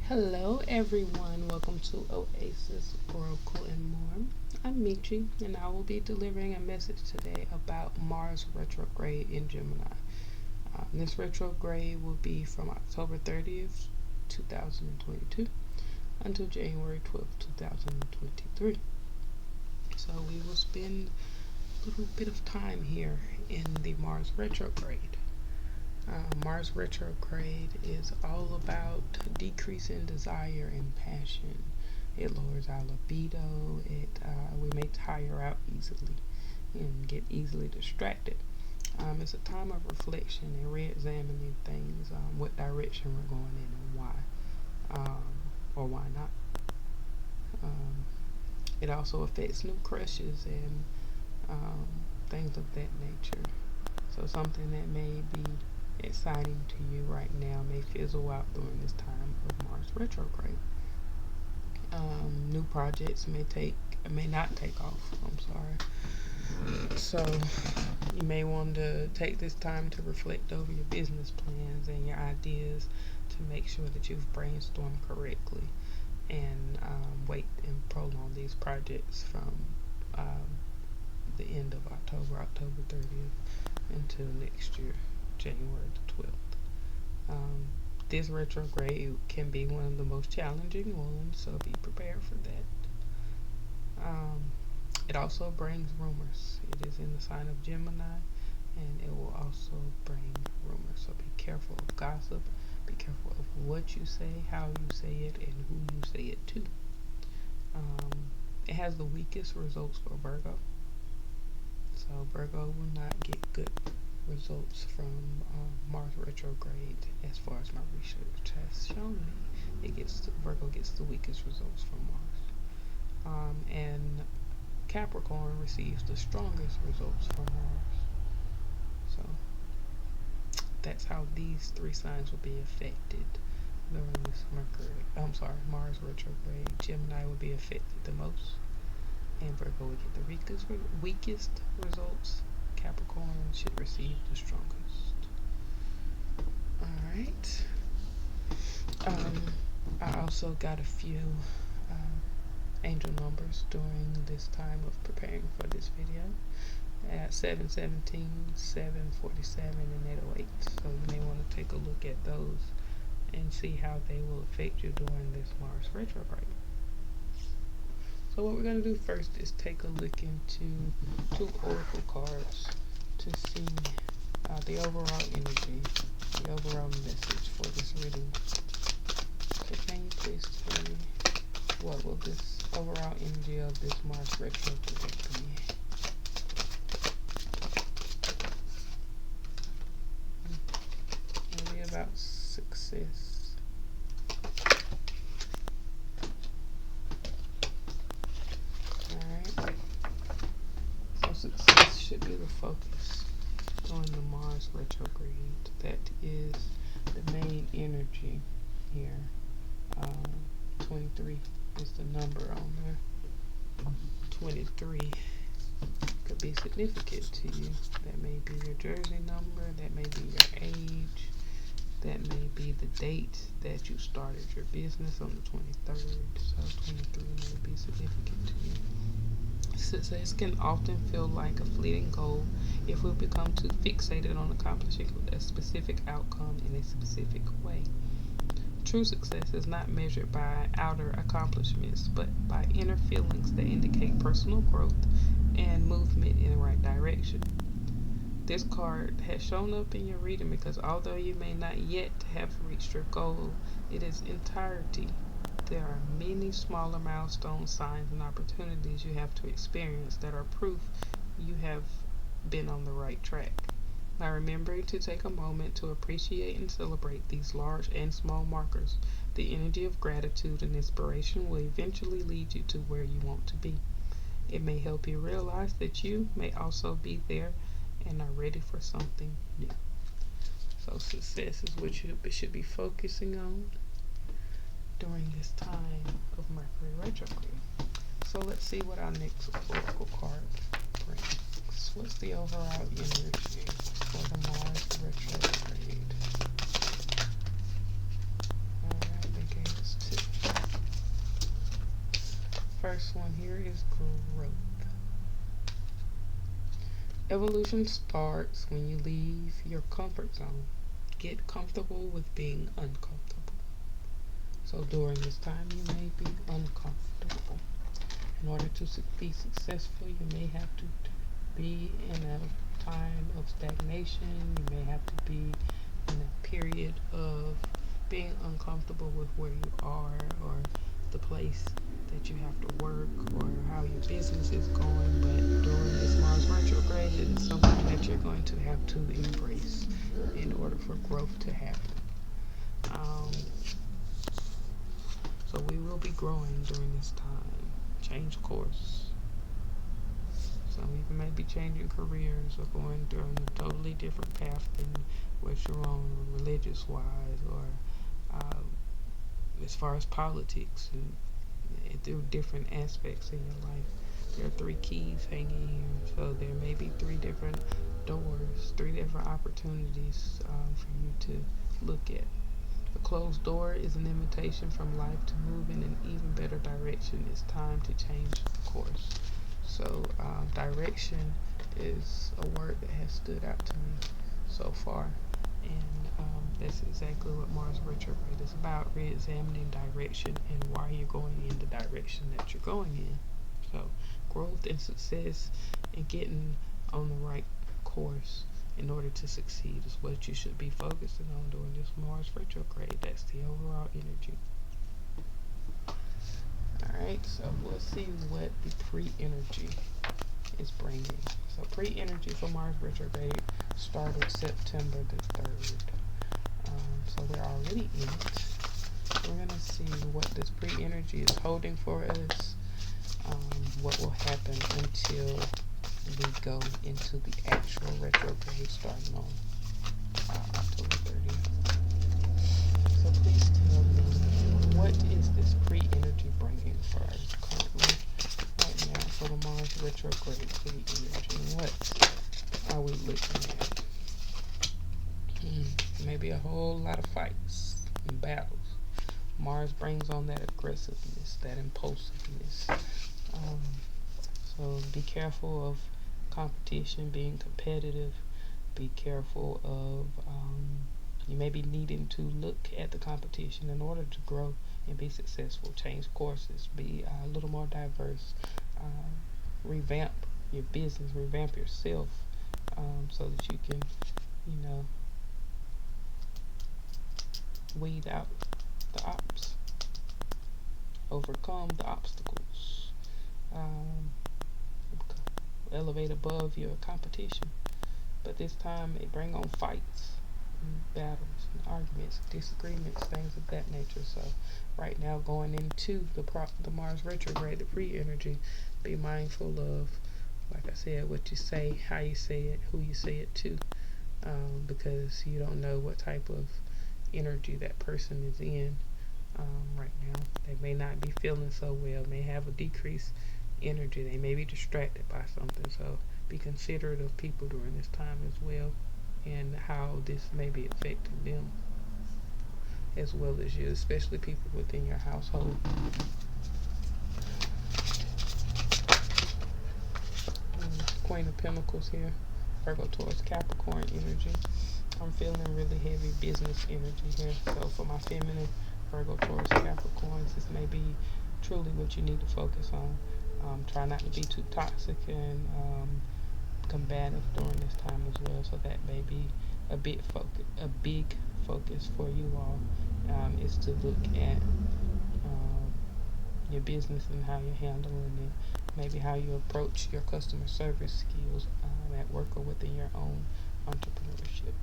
Hello, everyone. Welcome to Oasis Oracle and More. I'm Michi, and I will be delivering a message today about Mars retrograde in Gemini. This retrograde will be from October 30th, 2022 until January 12th, 2023. So we will spend a little bit of time here in the Mars retrograde. Mars retrograde is all about decreasing desire and passion. It lowers our libido. We may tire out easily and get easily distracted. It's a time of reflection and re-examining things, what direction we're going in and why, or why not. It also affects new crushes and things of that nature. So something that may be exciting to you right now may fizzle out during this time of Mars retrograde. New projects may not take off. I'm sorry. So you may want to take this time to reflect over your business plans and your ideas to make sure that you've brainstormed correctly, and wait and prolong these projects from the end of October 30th, until next year, January the 12th. This retrograde can be one of the most challenging ones, so be prepared for that. It also brings rumors. It is in the sign of Gemini, and it will also bring rumors. So be careful of gossip. Be careful of what you say, how you say it, and who you say it to. It has the weakest results for Virgo. So Virgo will not get good results from Mars retrograde. As far as my research has shown me, Virgo gets the weakest results from Mars, and Capricorn receives the strongest results from Mars. So that's how these three signs will be affected during this Mars retrograde. Gemini will be affected the most, and Virgo will get the weakest results. Capricorn should receive the strongest. Alright. I also got a few angel numbers during this time of preparing for this video. At 717, 747, and 808. So you may want to take a look at those and see how they will affect you during this Mars retrograde. So what we're going to do first is take a look into two oracle cards to see the overall energy, the overall message for this reading. Okay, can you please tell me what will this overall energy of this Mars retrograde be? It'll be about success. Success should be the focus during the Mars retrograde. That is the main energy here. 23 is the number on there. 23 could be significant to you. That may be your jersey number. That may be your age. That may be the date that you started your business on the 23rd. So 23 may be significant to you. Success can often feel like a fleeting goal if we become too fixated on accomplishing a specific outcome in a specific way. True success is not measured by outer accomplishments, but by inner feelings that indicate personal growth and movement in the right direction. This card has shown up in your reading because although you may not yet have reached your goal in its entirety, there are many smaller milestone signs and opportunities you have to experience that are proof you have been on the right track. By remembering to take a moment to appreciate and celebrate these large and small markers, the energy of gratitude and inspiration will eventually lead you to where you want to be. It may help you realize that you may also be there and are ready for something new. So success is what you should be focusing on during this time of Mercury retrograde. So let's see what our next oracle card brings. What's the overall energy for the Mars retrograde? Alright, they gave us first one here is growth. Evolution starts when you leave your comfort zone. Get comfortable with being uncomfortable. So during this time, you may be uncomfortable. In order to be successful, you may have to be in a time of stagnation. You may have to be in a period of being uncomfortable with where you are, or the place that you have to work, or how your business is going. But during this Mars retrograde, it is something that you're going to have to embrace in order for growth to happen. So we will be growing during this time. Change course. Some of you may be changing careers or going down a totally different path than what you're on, religious wise, or as far as politics, and through different aspects in your life. There are 3 keys hanging here, so there may be 3 different doors, 3 different opportunities for you to look at. A closed door is an invitation from life to move in an even better direction. It's time to change course. So direction is a word that has stood out to me so far. And that's exactly what Mars retrograde is about, re-examining direction and why you're going in the direction that you're going in. So growth and success and getting on the right course in order to succeed is what you should be focusing on during this Mars retrograde. That's the overall energy. Alright, so we'll see what the pre-energy is bringing. So pre-energy for Mars retrograde started September the 3rd. So we're already in it. We're going to see what this pre-energy is holding for us, what will happen until we go into the actual retrograde starting on October 30th. So please tell me, what is this pre-energy bringing for us currently right now for the Mars retrograde pre-energy? What are we looking at? Maybe a whole lot of fights and battles. Mars brings on that aggressiveness, that impulsiveness. So be careful of competition, being competitive. Be careful of you may be needing to look at the competition in order to grow and be successful. Change courses, be a little more diverse, revamp your business, revamp yourself, so that you can, weed out the ops, overcome the obstacles, elevate above your competition. But this time it bring on fights and battles and arguments, disagreements, things of that nature. So right now, going into the Mars retrograde, the pre-energy, be mindful of, like I said, what you say, how you say it, who you say it to, because you don't know what type of energy that person is in right now. They may not be feeling so well, may have a decreased energy, they may be distracted by something. So be considerate of people during this time as well, and how this may be affecting them as well as you, especially people within your household. Queen of Pentacles here, Virgo, Taurus, Capricorn energy. I'm feeling really heavy business energy here. So for my feminine, Virgo, Taurus, Capricorns, this may be truly what you need to focus on. Try not to be too toxic and combative during this time as well. So that may be a big focus for you all, is to look at your business and how you're handling it. Maybe how you approach your customer service skills at work or within your own entrepreneurship.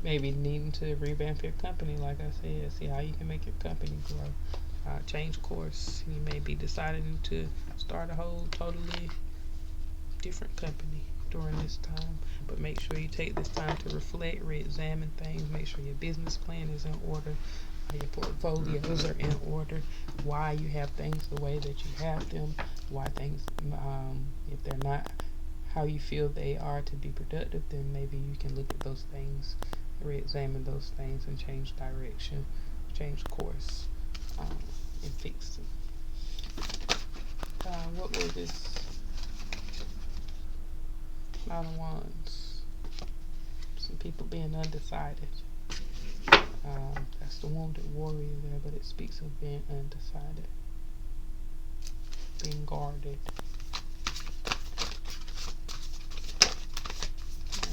Maybe needing to revamp your company, like I said, see how you can make your company grow. Change course. You may be deciding to start a whole totally different company during this time, but make sure you take this time to reflect, re-examine things, make sure your business plan is in order, your portfolios are in order, why you have things the way that you have them, why things, if they're not how you feel they are to be productive, then maybe you can look at those things re-examine those things and change direction, change course, and fix it. What was this? Nine of Wands. Some people being undecided. That's the wounded warrior there, but it speaks of being undecided, being guarded.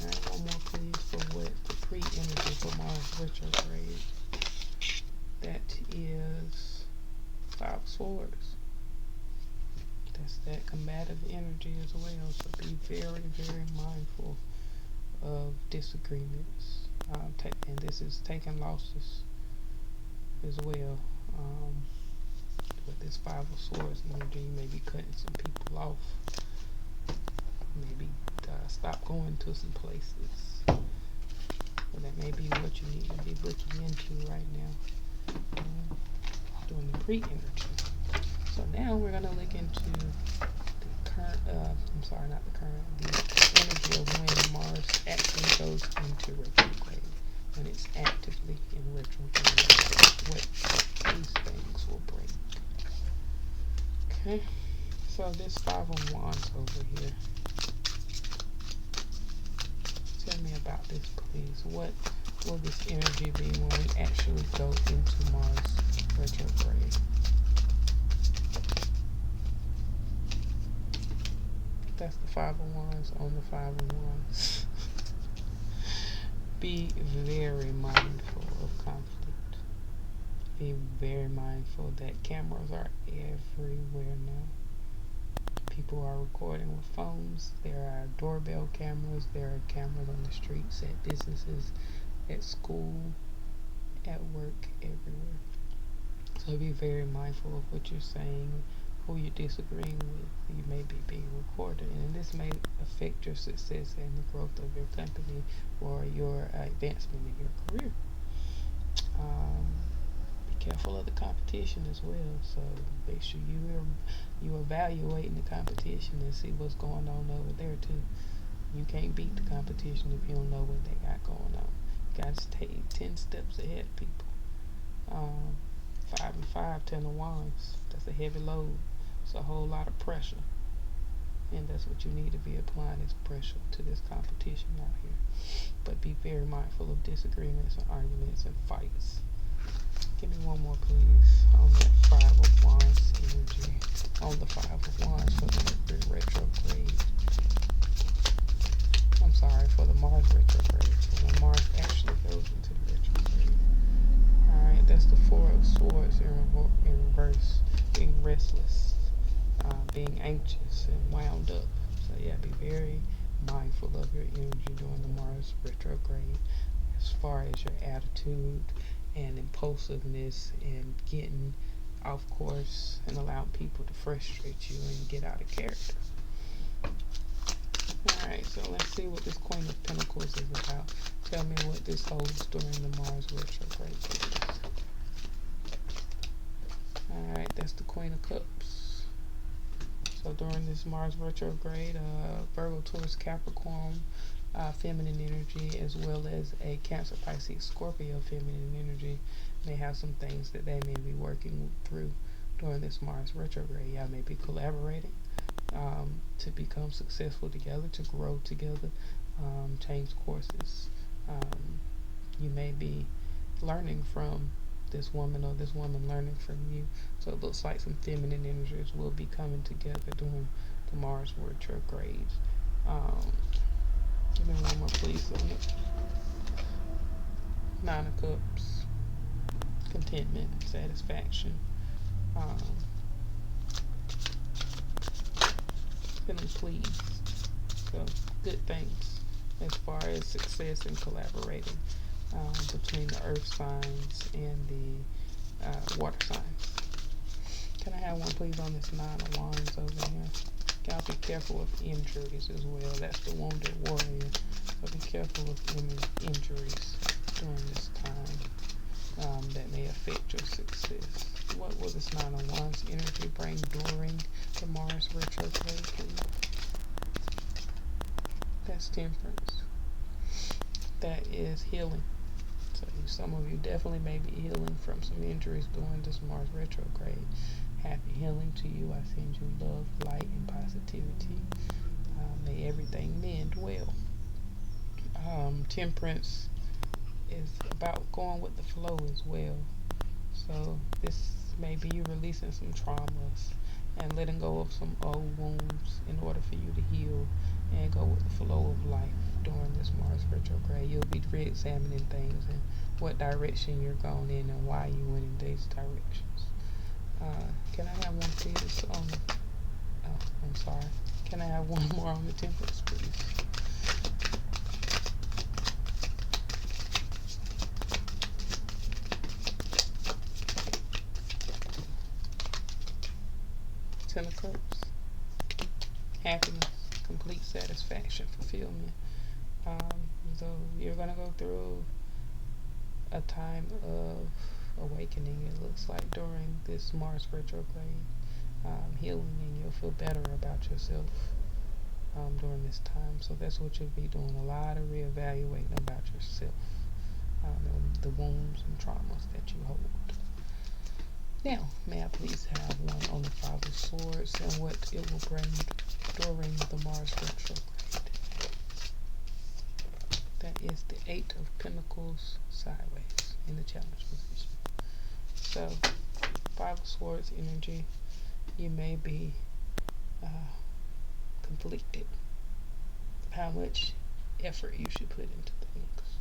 Alright, one more please for what the pre-energy for Mars retrograde. That is 5 of Swords. That's that combative energy as well. So be very, very mindful of disagreements. And this is taking losses as well. With this 5 of Swords energy, you may be cutting some people off. Maybe stop going to some places. But that may be what you need to be looking into right now. Doing the pre-energy. So now we're going to look into the current, the energy of when Mars actually goes into retrograde. When it's actively in retrograde. What these things will bring. Okay. So this 5 of Wands over here. Tell me about this, please. What will this energy be when we actually go into Mars retrograde? That's the 5 of Wands on the 5 of Wands. Be very mindful of conflict. Be very mindful that cameras are everywhere now. People are recording with phones. There are doorbell cameras. There are cameras on the streets, at businesses, at school, at work, everywhere. So be very mindful of what you're saying, who you're disagreeing with. You may be being recorded, and this may affect your success and the growth of your company or your advancement in your career. Be careful of the competition as well. So make sure you're evaluating the competition and see what's going on over there too. You can't beat the competition if you don't know what they got going on. You got to stay 10 steps ahead of people. 5 and 5, 10 of Wands. That's a heavy load. It's a whole lot of pressure. And that's what you need to be applying, is pressure to this competition out here. But be very mindful of disagreements and arguments and fights. Give me one more, please, on that 5 of Wands energy. On the 5 of Wands for the Mercury retrograde. I'm sorry, for the Mars retrograde. So when Mars actually goes into the retrograde. Alright, that's the 4 of Swords in reverse. Being restless. Being anxious and wound up. So yeah, be very mindful of your energy during the Mars retrograde as far as your attitude and impulsiveness and getting off course and allowing people to frustrate you and get out of character. Alright, so let's see what this Queen of Pentacles is about. Tell me what this holds during the Mars retrograde, please. Alright, that's the Queen of Cups. So during this Mars retrograde, Virgo, Taurus, Capricorn, feminine energy, as well as a Cancer, Pisces, Scorpio feminine energy may have some things that they may be working through during this Mars retrograde. Y'all may be collaborating to become successful together, to grow together, change courses. You may be learning from this woman or this woman learning from you. So it looks like some feminine energies will be coming together during the Mars retrograde. Give me one more please on it. 9 of Cups. Contentment, satisfaction. Feeling pleased. So good things as far as success and collaborating between the earth signs and the water signs. Can I have one please on this 9 of Wands over here? Gotta be careful of injuries as well. That's the wounded warrior. So be careful of any injuries during this time that may affect your success. What will this 9 of Wands energy bring during the Mars retrograde, please? That's Temperance. That is healing. So some of you definitely may be healing from some injuries during this Mars retrograde. Happy healing to you. I send you love, light, and positivity. May everything mend well. Temperance is about going with the flow as well. So this may be you releasing some traumas and letting go of some old wounds in order for you to heal and go with the flow of life during this Mars retrograde. You'll be re-examining things and what direction you're going in and why you went in these directions. Can I have one please on the, oh, I'm sorry. Can I have one more on the temperance, please? Ten of Cups. Happiness, complete satisfaction, fulfillment. So you're going to go through a time of awakening, it looks like, during this Mars retrograde. Healing, and you'll feel better about yourself during this time. So that's what you'll be doing, a lot of reevaluating about yourself, the wounds and traumas that you hold. Now, may I please have one on the Five of Swords and what it will bring during the Mars retrograde? That is the Eight of Pentacles sideways in the challenge position. So, Five of Swords energy, you may be conflicted how much effort you should put into things.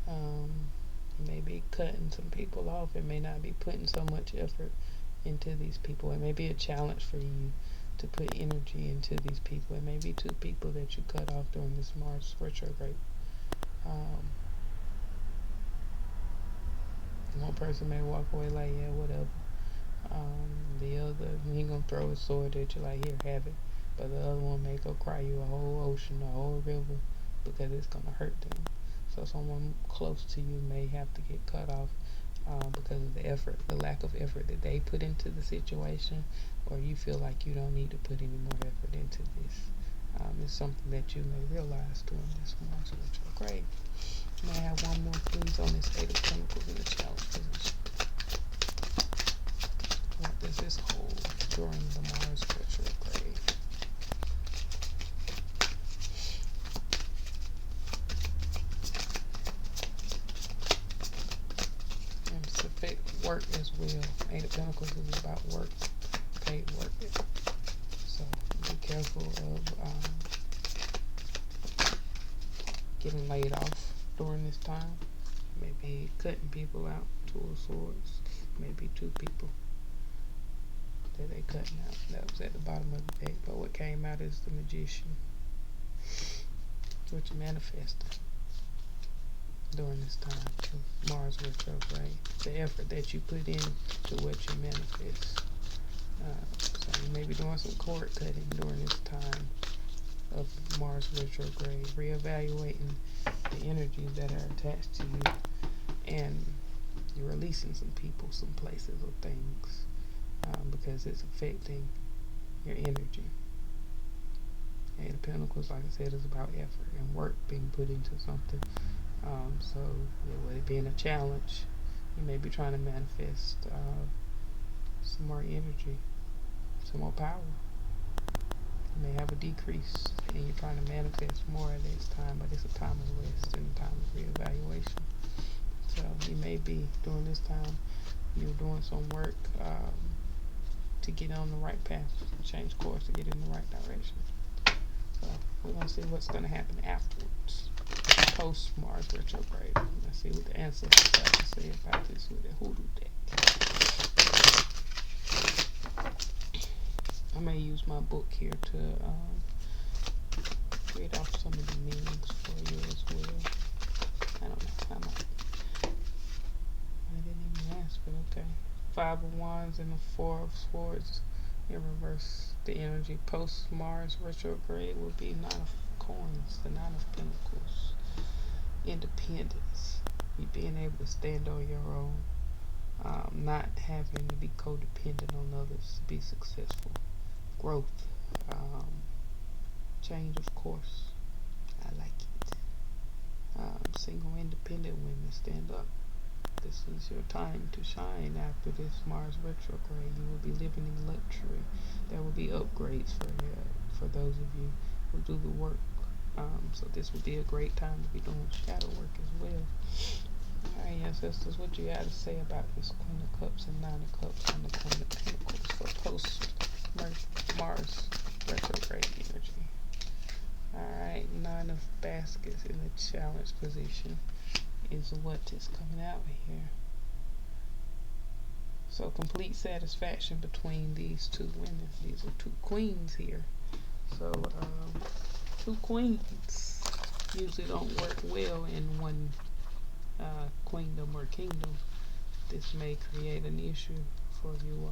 You may be cutting some people off. It may not be putting so much effort into these people. It may be a challenge for you to put energy into these people. It may be two people that you cut off during this Mars retrograde. One person may walk away like, yeah, whatever. The other, he gonna throw his sword at you like, here, have it. But the other one may go cry you a whole ocean, a whole river, because it's gonna hurt them. So someone close to you may have to get cut off because of the effort, the lack of effort that they put into the situation, or you feel like you don't need to put any more effort into this. It's something that you may realize during this Mars retrograde. May I have one more, please, on this Eight of Pentacles in the challenge position? What does this hold during the Mars retrograde? And it's affect work as well. Eight of Pentacles is about work, paid work. So be careful of getting laid off during this time. Maybe cutting people out. Two of Swords. Maybe two people that they cutting out. That was at the bottom of the deck. But what came out is the Magician. What you manifested during this time of Mars retrograde. The effort that you put in to what you manifest. So you may be doing some cord cutting during this time of Mars retrograde, reevaluating the energies that are attached to you, and you're releasing some people, some places, or things because it's affecting your energy. Eight of Pentacles, like I said, is about effort and work being put into something. So with it being a challenge, you may be trying to manifest some more energy, some more power. You may have a decrease and you're trying to manifest more at this time, but it's a time of rest and a time of reevaluation. So you may be during this time, you're doing some work to get on the right path, change course to get in the right direction. So we're going to see what's going to happen afterwards, post Mars retrograde. Let's see what the ancestors have to say about this with the hoodoo deck. I may use my book here to read off some of the meanings for you as well. I don't know. I didn't even ask, but okay. Five of Wands and the Four of Swords in reverse. The energy post Mars retrograde will be Nine of Coins, the Nine of Pentacles. Independence. You being able to stand on your own. Not having to be codependent on others to be successful. Growth. Change of course. I like it. single independent women, stand up. This is your time to shine after this Mars retrograde. You will be living in luxury. There will be upgrades for those of you who do the work. So this would be a great time to be doing shadow work as well. Alright, ancestors, what you got to say about this Queen of Cups and Nine of Cups and the Queen of Pentacles for post Mars retrograde energy? Alright, Nine of Baskets in the challenge position is what is coming out here. So complete satisfaction between these two women. These are two queens here. So two queens usually don't work well in one queendom or kingdom. This may create an issue for you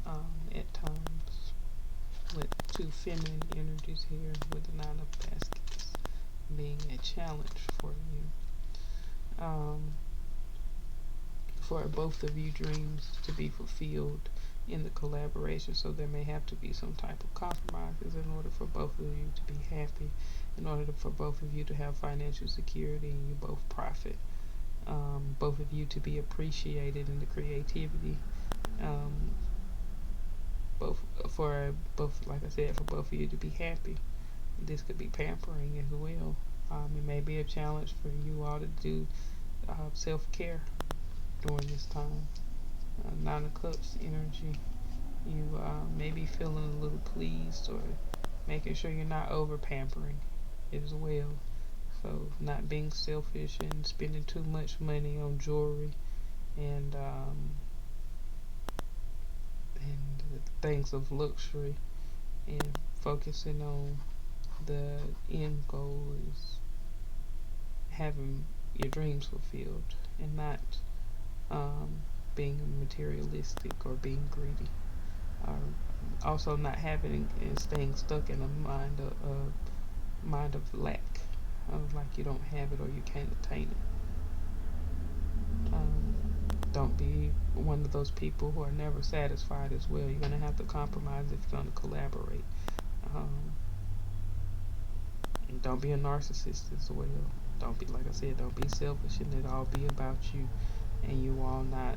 all at times with two feminine energies here, with the Nine of Baskets being a challenge for you. For both of you dreams to be fulfilled in the collaboration, so there may have to be some type of compromises in order for both of you to be happy, in order for both of you to have financial security and you both profit, both of you to be appreciated in the creativity, like I said, for both of you to be happy. This could be pampering as well. It may be a challenge for you all to do self-care during this time. Nine of Cups energy, you may be feeling a little pleased, or making sure you're not over pampering as well. So not being selfish and spending too much money on jewelry and things of luxury, and focusing on the end goal is having your dreams fulfilled, and not being materialistic or being greedy. Also not having and staying stuck in a mind of lack, like you don't have it or you can't attain it. Don't be one of those people who are never satisfied as well. You're going to have to compromise if you're going to collaborate. Don't be a narcissist as well. Don't be, like I said, don't be selfish, and it all be about you, and you all not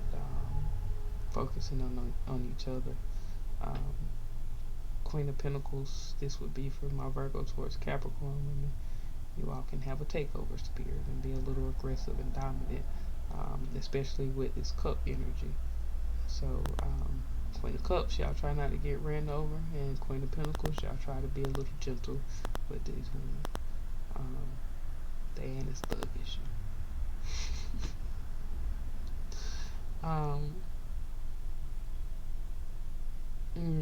focusing on each other. Queen of Pentacles, this would be for my Virgo towards Capricorn women. You all can have a takeover spirit and be a little aggressive and dominant, especially with this cup energy. So Queen of Cups, y'all try not to get ran over, and Queen of Pentacles, y'all try to be a little gentle with these women. Diana's thuggish.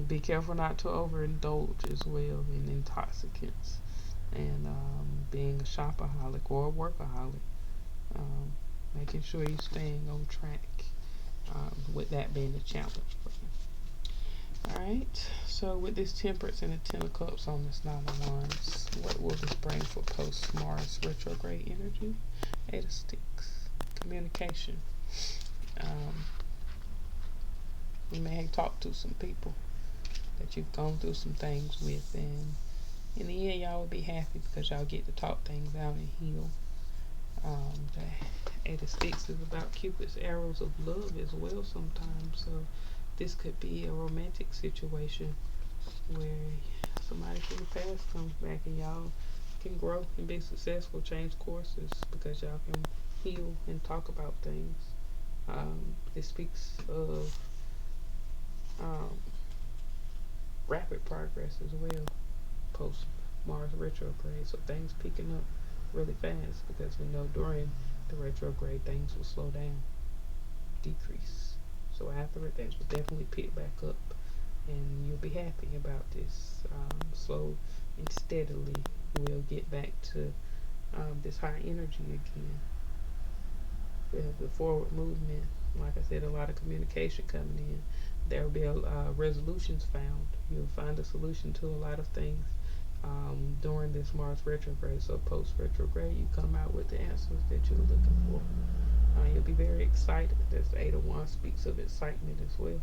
Be careful not to overindulge as well in intoxicants, and being a shopaholic or a workaholic. Making sure you're staying on track, with that being a challenge for you. Alright, so with this Temperance and the Ten of Cups on this Nine of Wands, what will this bring for post-Mars retrograde energy? Eight of Sticks, communication. You may have talked to some people that you've gone through some things with, and in the end y'all will be happy because y'all get to talk things out and heal. The Eight of Sticks is about Cupid's arrows of love as well sometimes. So this could be a romantic situation where somebody from the past comes back and y'all can grow and be successful, change courses, because y'all can heal and talk about things. This speaks of rapid progress as well post Mars retrograde, so things picking up really fast, because we know during the retrograde things will slow down, decrease. So after it, things will definitely pick back up, and you'll be happy about this. Slow and steadily we'll get back to this high energy again. We have the forward movement. Like I said, a lot of communication coming in. There will be resolutions found. You'll find a solution to a lot of things during this Mars retrograde. So post retrograde, you come out with the answers that you're looking for. You'll be very excited. This Eight of Wands speaks of excitement as well.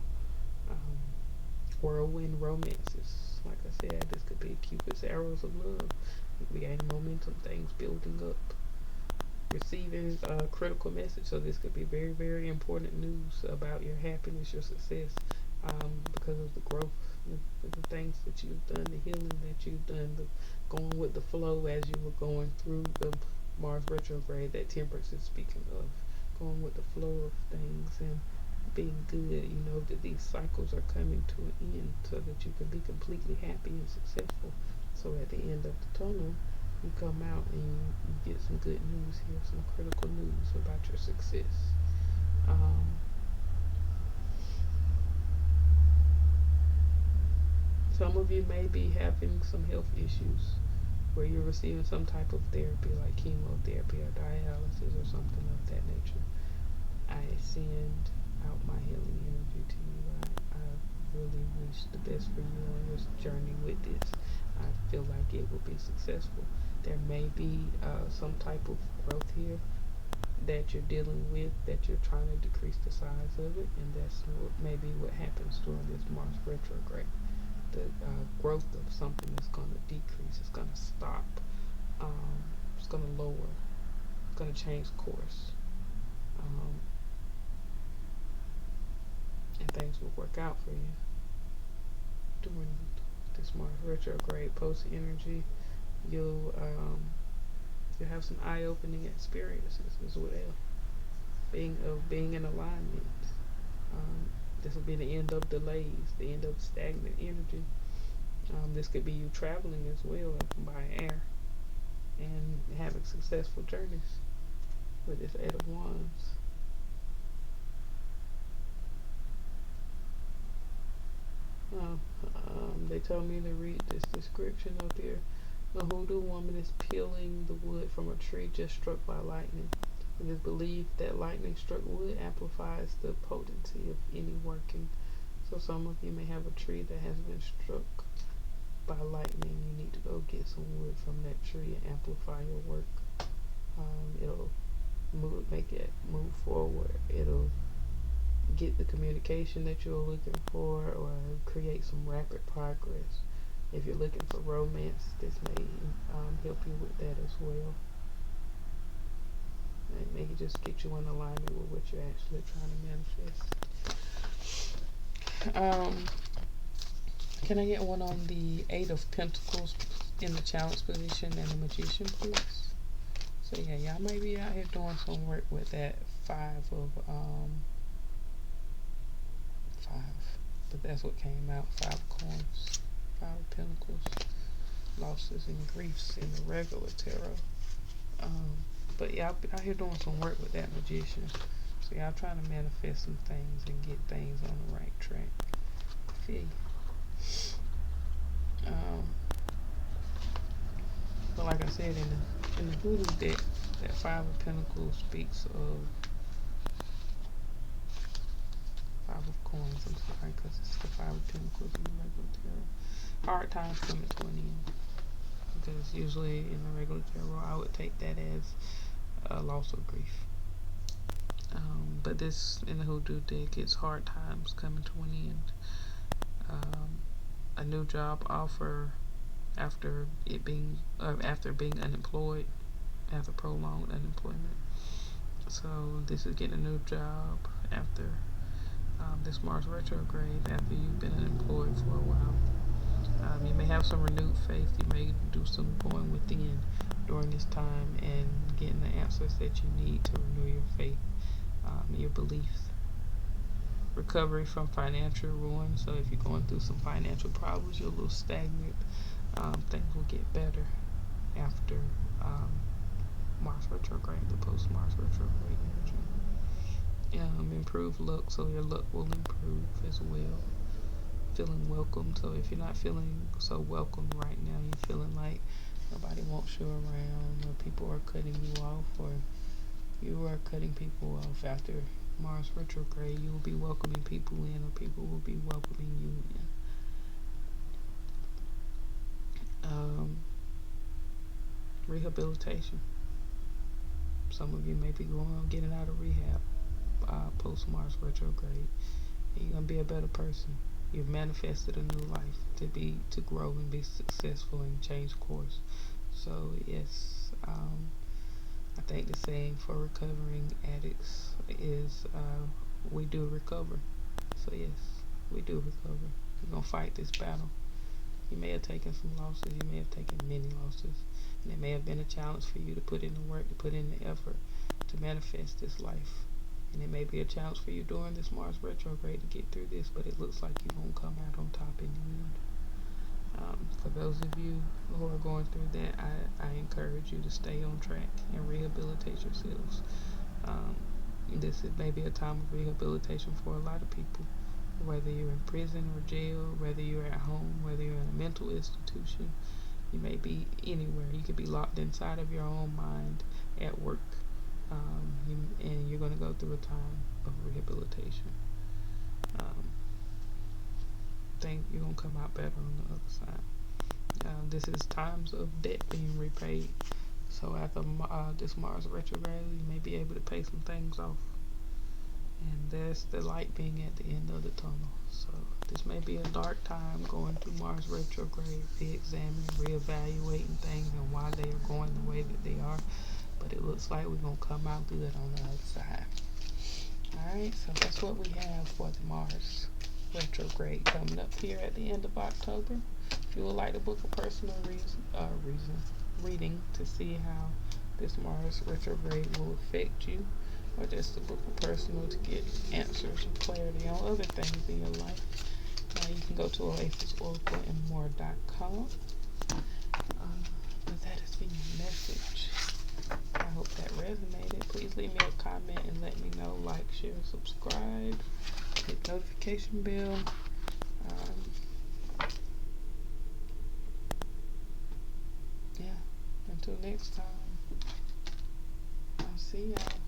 Whirlwind romances. Like I said, this could be Cupid's arrows of love. We gaining momentum, things building up. receiving a critical message. So this could be very, very important news about your happiness, your success, because of the growth, the things that you've done, the healing that you've done, the going with the flow as you were going through the Mars retrograde. That Temperance is speaking of, going with the flow of things and being good. You know that these cycles are coming to an end, so that you can be completely happy and successful. So at the end of the tunnel, you come out and you get some good news here, some critical news about your success. Um, some of you may be having some health issues where you're receiving some type of therapy like chemotherapy or dialysis or something of that nature. I send out my healing energy to you. I really wish the best for you on your journey with this. I feel like it will be successful. There may be some type of growth here that you're dealing with, that you're trying to decrease the size of it, and that's maybe what happens during this Mars retrograde. The growth of something is going to decrease, it's going to stop, it's going to lower, it's going to change course, um, and things will work out for you during this Mars retrograde post energy. You'll you'll have some eye-opening experiences as well. Being in alignment. This will be the end of delays, the end of stagnant energy. This could be you traveling as well by air and having successful journeys with this Eight of Wands. They told me to read this description up here. The hoodoo woman is peeling the wood from a tree just struck by lightning. It is believed that lightning struck wood amplifies the potency of any working. So some of you may have a tree that has been struck by lightning. You need to go get some wood from that tree and amplify your work. It'll make it move forward. It'll get the communication that you're looking for, or create some rapid progress. If you're looking for romance, this may help you with that as well. It may just get you in alignment with what you're actually trying to manifest. Can I get one on the Eight of Pentacles in the Challenge position and the Magician, please? So yeah, y'all might be out here doing some work with that five, but that's what came out. 5 of Coins, 5 of Pentacles, losses and griefs in the regular tarot. But y'all out here doing some work with that Magician. So y'all trying to manifest some things and get things on the right track. I feel you. But like I said, in the Voodoo deck, that 5 of Pentacles speaks of 5 of Coins. I'm sorry, because it's the 5 of Pentacles in the regular tarot. Hard times coming to an end. Because usually in the regular tarot, I would take that as a loss or grief. But this, in the Hoodoo deck, it's hard times coming to an end. A new job offer after being unemployed, after prolonged unemployment. So this is getting a new job after this Mars retrograde, after you've been unemployed for a while. You may have some renewed faith. You may do some going within during this time and getting the answers that you need to renew your faith, your beliefs. Recovery from financial ruin. So if you're going through some financial problems, you're a little stagnant. Things will get better after Mars retrograde, the post-Mars retrograde energy. Improved luck, so your luck will improve as well. Feeling welcome, so if you're not feeling so welcome right now, you're feeling like nobody wants you around, or people are cutting you off, or you are cutting people off after Mars retrograde, you will be welcoming people in, or people will be welcoming you in. Rehabilitation. Some of you may be going on getting out of rehab post Mars retrograde. You're gonna be a better person. You've manifested a new life to grow and be successful and change course. So yes, I think think the saying for recovering addicts is we do recover. So yes, we do recover. We're gonna fight this battle. You may have taken some losses, you may have taken many losses, and it may have been a challenge for you to put in the work, to put in the effort to manifest this life. And it may be a challenge for you during this Mars retrograde to get through this, but it looks like you're going to come out on top in the end. For those of you who are going through that, I encourage you to stay on track and rehabilitate yourselves. This is maybe a time of rehabilitation for a lot of people, whether you're in prison or jail, whether you're at home, whether you're in a mental institution. You may be anywhere. You could be locked inside of your own mind at work. And you're going to go through a time of rehabilitation. Think you're going to come out better on the other side. This is times of debt being repaid. So after this Mars retrograde, you may be able to pay some things off. And there's the light being at the end of the tunnel. So this may be a dark time going through Mars retrograde, re-examining, reevaluating things and why they are going the way that they are. But it looks like we're going to come out good on the other side. Alright, so that's what we have for the Mars retrograde coming up here at the end of October. If you would like to book a personal reading to see how this Mars retrograde will affect you, or just to book a personal to get answers and clarity on other things in your life, you can go to oasisoracleandmore.com. But that has been your message. I hope that resonated. Please leave me a comment and let me know. Like, share, subscribe, hit notification bell. Yeah, until next time, I'll see y'all.